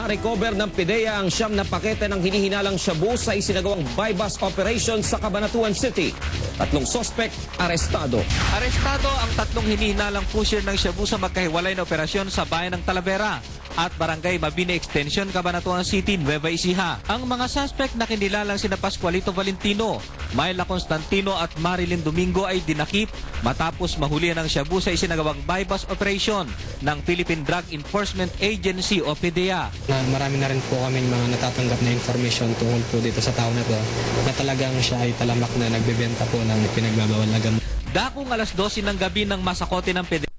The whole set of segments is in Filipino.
Na-recover ng PIDEA ang 9 na pakete ng hinihinalang shabu sa isinagawang buy-bust operation sa Cabanatuan City. 3 sospek arestado. Arestado ang 3 hinihinalang pusher ng shabu sa magkahiwalay na operasyon sa bayan ng Talavera at Barangay Mabini Extension, Cabanatuan City, Nueva Ecija. Ang mga suspect na kinilalang sina Pascualito Valentino, Myla Constantino at Marilyn Domingo ay dinakip matapos mahulihan ng shabu sa isinagawang buy-bust operation ng Philippine Drug Enforcement Agency o PIDEA. Marami na rin po kaming mga natatanggap na information tungkol po dito sa tao na to na talagang siya ay talamak na nagbebenta po ng pinagbabawal na gamot. Dakong alas 12 ng gabi ng masakote ng PIDEA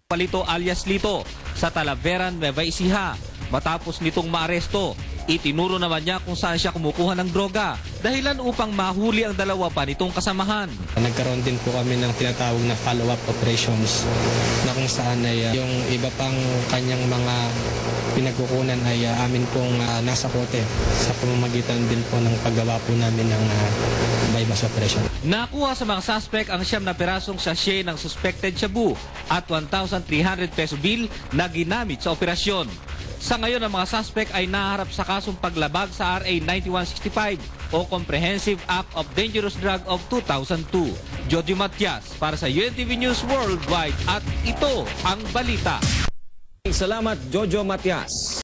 Palito alias Lito sa Talavera, Nueva Ecija. Matapos nitong maaresto, itinuro naman niya kung saan siya kumukuha ng droga, dahilan upang mahuli ang dalawa pa nitong kasamahan. Nagkaroon din po kami ng tinatawag na follow-up operations na kung saan ay yung iba pang kanyang mga pinagkukunan ay amin pong nasa kote sa pamamagitan din po ng paggawa po namin ng buy-bust operation. Nakuha sa mga suspect ang 9 na pirasong sachet ng suspected shabu at 1,300 peso bill na ginamit sa operasyon. Sa ngayon, ang mga suspect ay naharap sa kasong paglabag sa RA 9165 o Comprehensive Act of Dangerous Drug of 2002. Jojo Matias para sa UNTV News Worldwide at ito ang balita. Salamat, Jojo Matias.